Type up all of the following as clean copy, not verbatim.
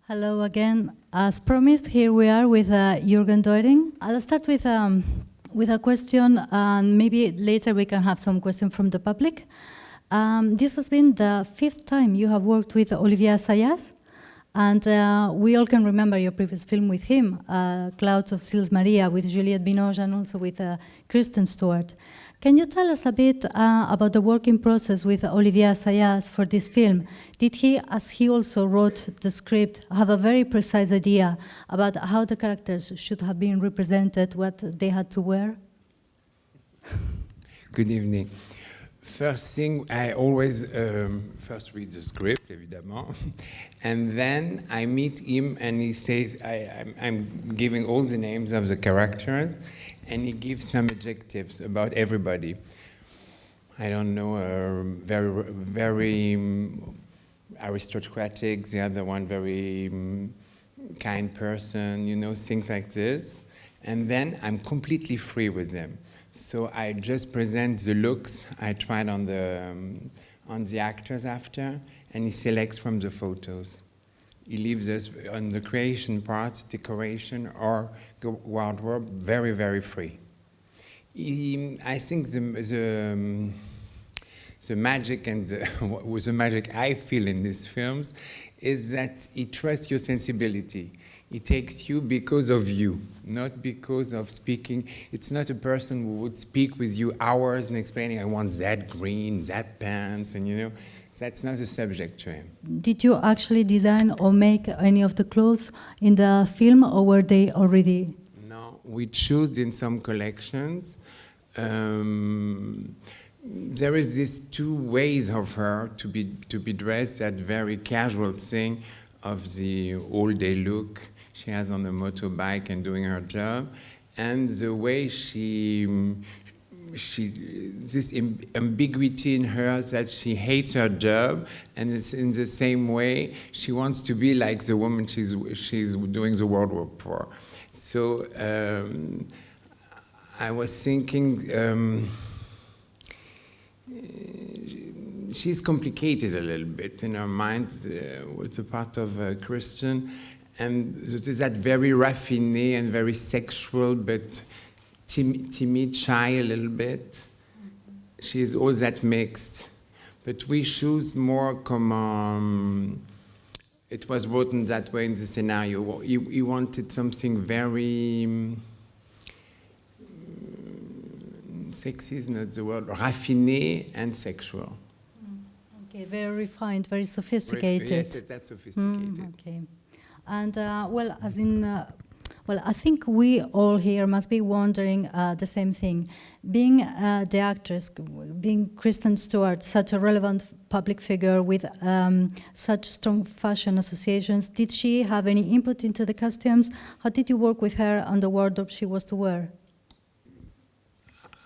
Hello again. As promised, here we are with Jürgen Doering. I'll start with a question, and maybe later we can have some questions from the public. This has been the 5th time you have worked with Olivier Assayas, and we all can remember your previous film with him, Clouds of Sils Maria, with Juliette Binoche and also with Kristen Stewart. Can you tell us a bit about the working process with Olivier Assayas for this film? Did he, as he also wrote the script, have a very precise idea about how the characters should have been represented, what they had to wear? Good evening. First thing, I always first read the script, évidemment, and then I meet him and he says, I'm giving all the names of the characters, and he gives some adjectives about everybody. I don't know, very aristocratic, the other one very kind person, you know, things like this. And then I'm completely free with them. So I just present the looks I tried on the actors after, and he selects from the photos. He leaves us on the creation parts, decoration, or wardrobe, very, very free. I think the magic and the magic I feel in these films is that he trusts your sensibility. He takes you because of you, not because of speaking. It's not a person who would speak with you hours and explaining, I want that green, that pants, and you know, that's not a subject to him. Did you actually design or make any of the clothes in the film, or were they already? No, we choose in some collections. There is these two ways of her to be dressed, that very casual thing of the all-day look she has on the motorbike and doing her job, and the way this ambiguity in her that she hates her job, and it's in the same way she wants to be like the woman she's doing the wardrobe for. So I was thinking she's complicated a little bit in her mind with the part of Kristen, and there's that very raffiné and very sexual but timid, shy a little bit. She's all that mixed. But we choose more comme it was written that way in the scenario. He wanted something very sexy is not the word, raffiné and sexual. Okay, very refined, very sophisticated. Yes, that's sophisticated. Okay. And well, I think we all here must be wondering the same thing. Being the actress, being Kristen Stewart, such a relevant public figure with such strong fashion associations, did she have any input into the costumes? How did you work with her on the wardrobe she was to wear?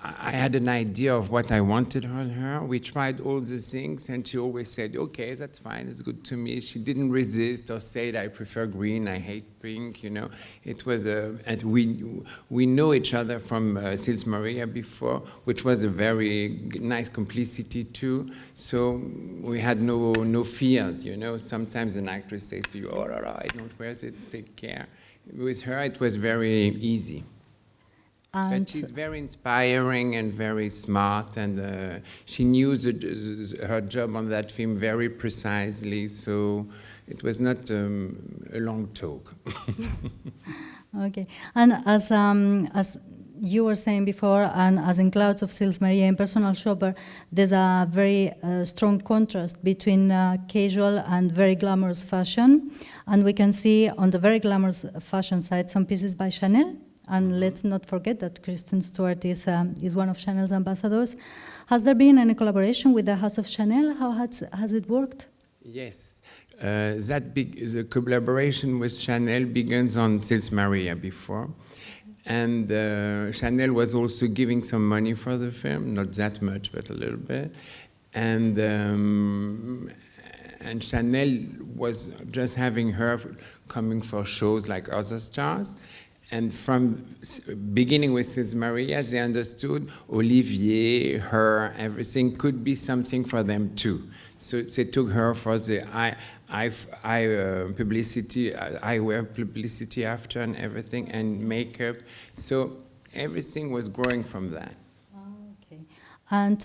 I had an idea of what I wanted on her. We tried all the things, and she always said, okay, that's fine, it's good to me. She didn't resist or say, I prefer green, I hate pink, you know. It was and we know each other from Sils Maria before, which was a very nice complicity too. So we had no fears, you know. Sometimes an actress says to you, oh, no, I don't wear it, take care. With her, it was very easy. But she's very inspiring and very smart, and she knew her job on that film very precisely, so it was not a long talk. Okay, and as you were saying before, and as in Clouds of Sils Maria in Personal Shopper, there's a very strong contrast between casual and very glamorous fashion, and we can see on the very glamorous fashion side some pieces by Chanel. And let's not forget that Kristen Stewart is one of Chanel's ambassadors. Has there been any collaboration with the House of Chanel? How has it worked? Yes, the collaboration with Chanel begins on Sils Maria before. And Chanel was also giving some money for the film, not that much, but a little bit. And Chanel was just having her coming for shows like other stars. And from beginning with Sils Maria, they understood Olivier, her, everything could be something for them too. So they took her for the publicity, eyewear publicity after and everything, and makeup. So everything was growing from that. Okay. And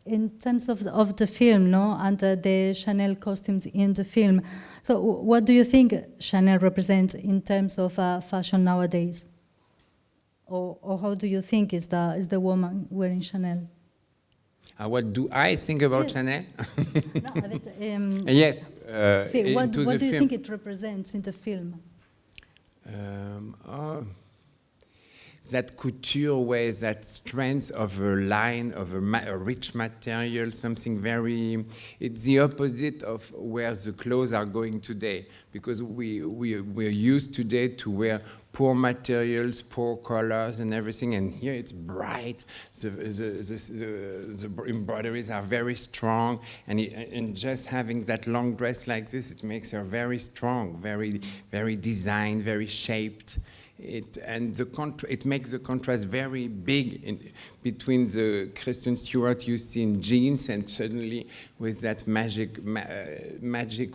in terms of the film, no, and the Chanel costumes in the film, so what do you think Chanel represents in terms of fashion nowadays? Or how do you think is the woman wearing Chanel? What do I think about Chanel? No, but, Yes. what do you film. think it represents in the film? That couture way, that strength of a line, of a rich material, something very, it's the opposite of where the clothes are going today, because we're used today to wear poor materials, poor colors and everything, and here it's bright, the embroideries are very strong, and just having that long dress like this, it makes her very strong, very, very designed, very shaped. It makes the contrast very big between the Kristen Stewart you see in jeans and suddenly with that magic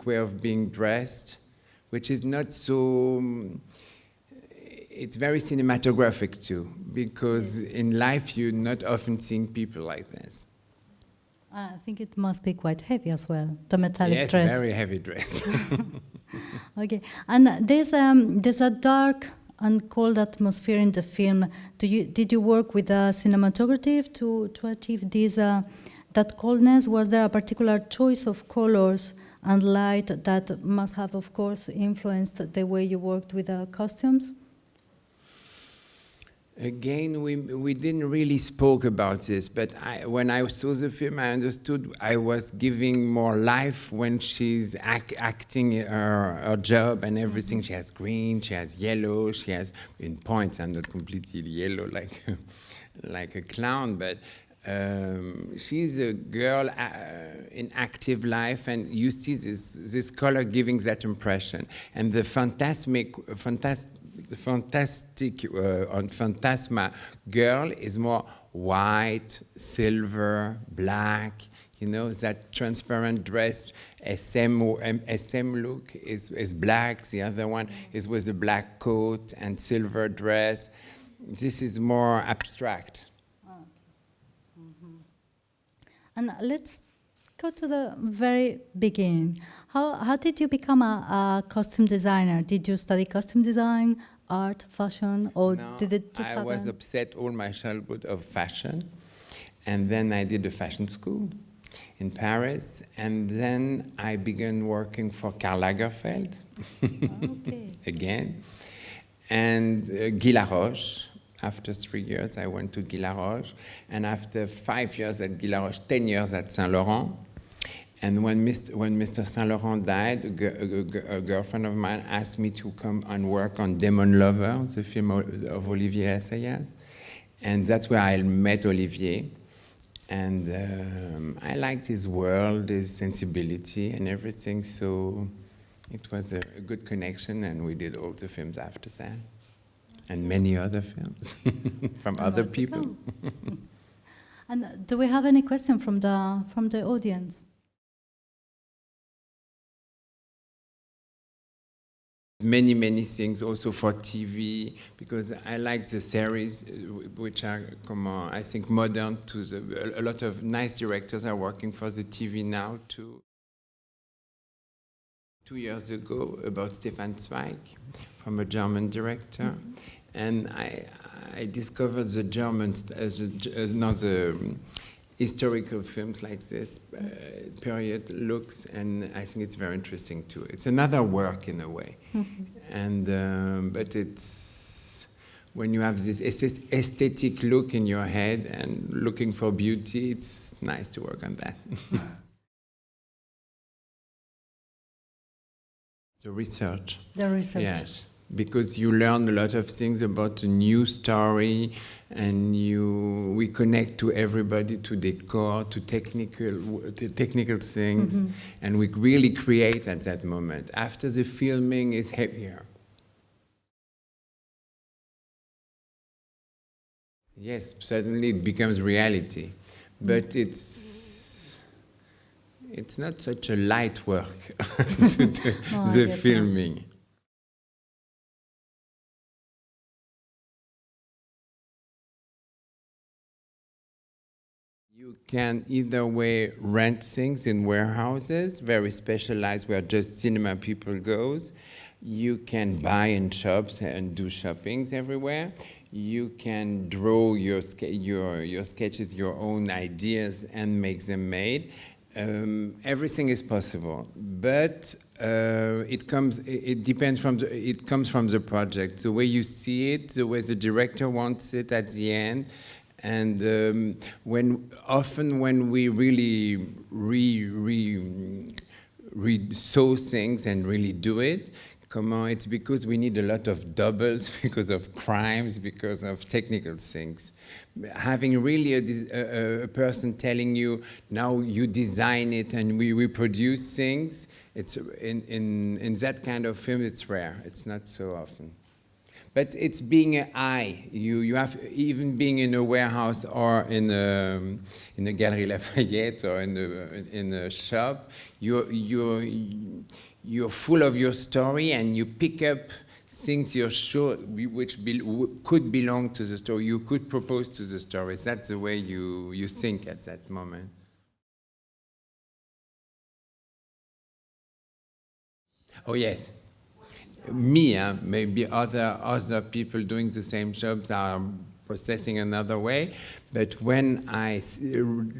way of being dressed, which is not so. It's very cinematographic too, because in life you're not often seeing people like this. I think it must be quite heavy as well, the metallic dress. Yes, very heavy dress. Okay, and there's a dark and cold atmosphere in the film. Did you work with a cinematographer to achieve this that coldness? Was there a particular choice of colors and light that must have, of course, influenced the way you worked with the costumes? Again, we didn't really spoke about this, but when I saw the film, I understood I was giving more life when she's acting her job and everything. She has green, she has yellow, she has, in points, I'm not completely yellow like a clown, but she's a girl in active life, and you see this color giving that impression. And the fantastic on Phantasma girl is more white, silver, black, you know, that transparent dress. SM look is black, the other one is with a black coat and silver dress. This is more abstract. And let's go to the very beginning. How did you become a costume designer? Did you study costume design, art, fashion, or no, did it just happen? I was obsessed all my childhood of fashion, and then I did a fashion school in Paris, and then I began working for Karl Lagerfeld Okay. again, and Guy Laroche. After 3 years, I went to Guy Laroche, and after 5 years at Guy Laroche, 10 years at Saint Laurent. And when Mr. Saint Laurent died, a girlfriend of mine asked me to come and work on Demon Lover, the film of Olivier Assayas. And that's where I met Olivier. And I liked his world, his sensibility and everything, so it was a good connection, and we did all the films after that. And many other films from other people. And do we have any question from the audience? Many things also for TV, because I like the series, which are, I think, modern. A lot of nice directors are working for the TV now too. 2 years ago, about Stefan Zweig, from a German director. And I discovered the Germans, the historical films like this, period looks, and I think it's very interesting too. It's another work in a way. And but it's, when you have this aesthetic look in your head and looking for beauty, it's nice to work on that. The research. Yes. Because you learn a lot of things about a new story, and we connect to everybody, to decor, to technical things, and we really create at that moment. After the filming is heavier. Yes, suddenly it becomes reality. but it's not such a light work to do the filming. You can either way rent things in warehouses, very specialized, where just cinema people goes. You can buy in shops and do shoppings everywhere. You can draw your sketches, your own ideas, and make them made. Everything is possible, but it comes from the project, the way you see it, the way the director wants it at the end. And often when we really sew things and really do it, it's because we need a lot of doubles, because of crimes, because of technical things. Having really a person telling you, now you design it and we produce things, it's in that kind of film, it's rare. It's not so often. But it's being an eye. You have, even being in a warehouse or in a Galerie Lafayette or in a shop, you're full of your story, and you pick up things you're sure which could belong to the story. You could propose to the story. That's the way you think at that moment. Oh yes. Me, maybe other people doing the same jobs are processing another way, but when I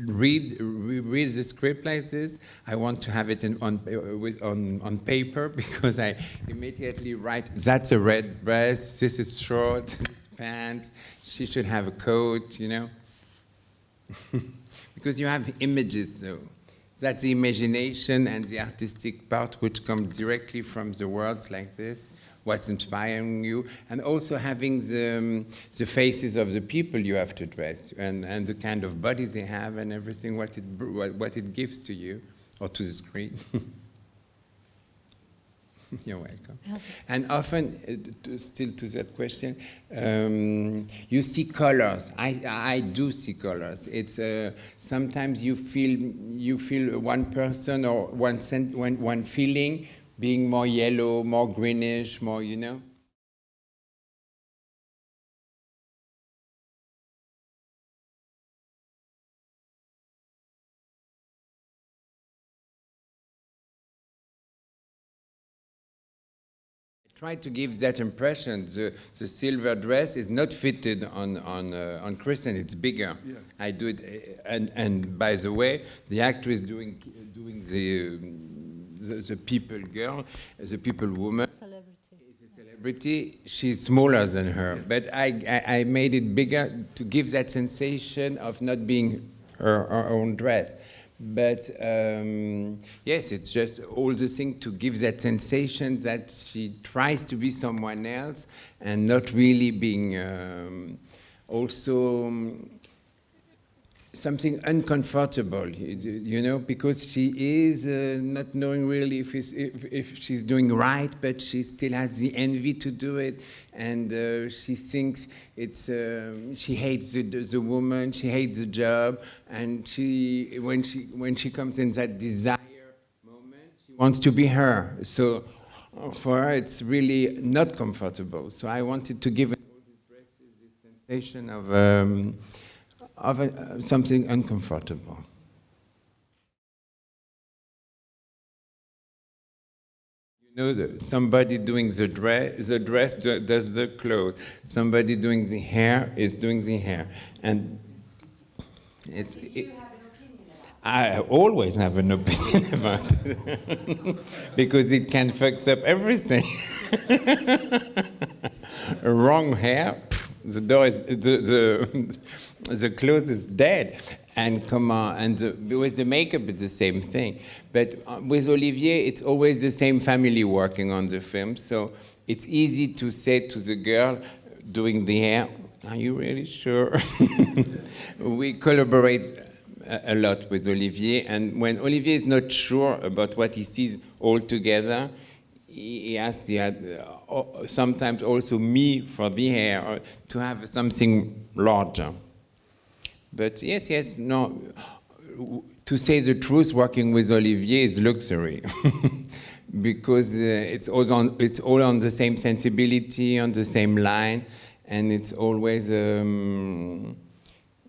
read the script like this, I want to have it on paper, because I immediately write, that's a red dress, this is short, this is pants, she should have a coat, you know? Because you have images, though. That's the imagination and the artistic part, which comes directly from the words like this, what's inspiring you, and also having the faces of the people you have to dress, and the kind of body they have, and everything, what it gives to you, or to the screen. You're welcome. And often, still to that question, you see colors. I do see colors. It's sometimes you feel one person or one feeling being more yellow, more greenish, more, you know. Try to give that impression. The silver dress is not fitted on Kristen. It's bigger. Yeah. I do it, and by the way, the actress doing the people girl, the people woman, is a celebrity. She's smaller than her, yeah. But I made it bigger to give that sensation of not being her own dress. But yes, it's just all the thing to give that sensation that she tries to be someone else and not really being also something uncomfortable, you know, because she is not knowing really if she's doing right, but she still has the envy to do it, and she thinks it's she hates the woman, she hates the job, and when she comes in that desire moment, she wants to be her. So for her, it's really not comfortable. So I wanted to give all these dresses this sensation of something uncomfortable. You know, somebody doing the dress does the clothes. Somebody doing the hair is doing the hair, and it's. I always have an opinion about it because it can fuck up everything. Wrong hair, the door is the clothes is dead, and come on, and with the makeup it's the same thing. But with Olivier, it's always the same family working on the film, so it's easy to say to the girl doing the hair, "Are you really sure?" We collaborate a lot with Olivier, and when Olivier is not sure about what he sees all together, he asks sometimes also me for the hair, or to have something larger. But yes, no. To say the truth, working with Olivier is luxury. Because it's all on the same sensibility, on the same line, and it's always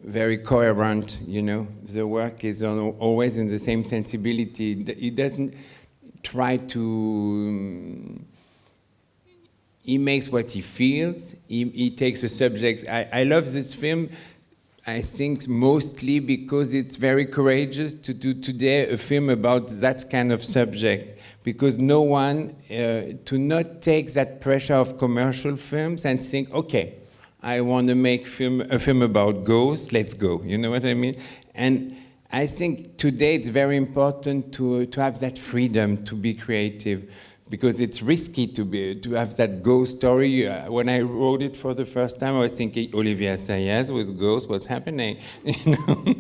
very coherent, you know. The work is always in the same sensibility. He doesn't try to... he makes what he feels. He takes a subject. I love this film, I think, mostly because it's very courageous to do today a film about that kind of subject, because no one, to not take that pressure of commercial films and think, okay, I want to make a film about ghosts, let's go, you know what I mean? And I think today it's very important to have that freedom to be creative, because it's risky to have that ghost story. When I wrote it for the first time, I was thinking, Olivier Assayas with ghosts, what's happening? You know,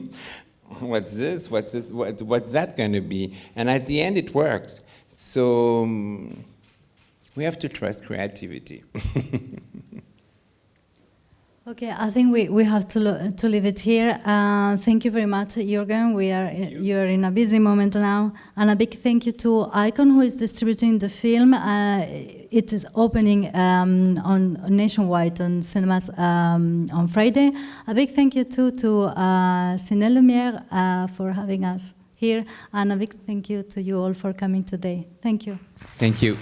what's this? What's that going to be? And at the end, it works. So we have to trust creativity. Okay, I think we have to leave it here. Thank you very much, Jürgen. You are in a busy moment now, and a big thank you to Icon, who is distributing the film. It is opening on nationwide on cinemas on Friday. A big thank you too to Ciné Lumière for having us here, and a big thank you to you all for coming today. Thank you. Thank you.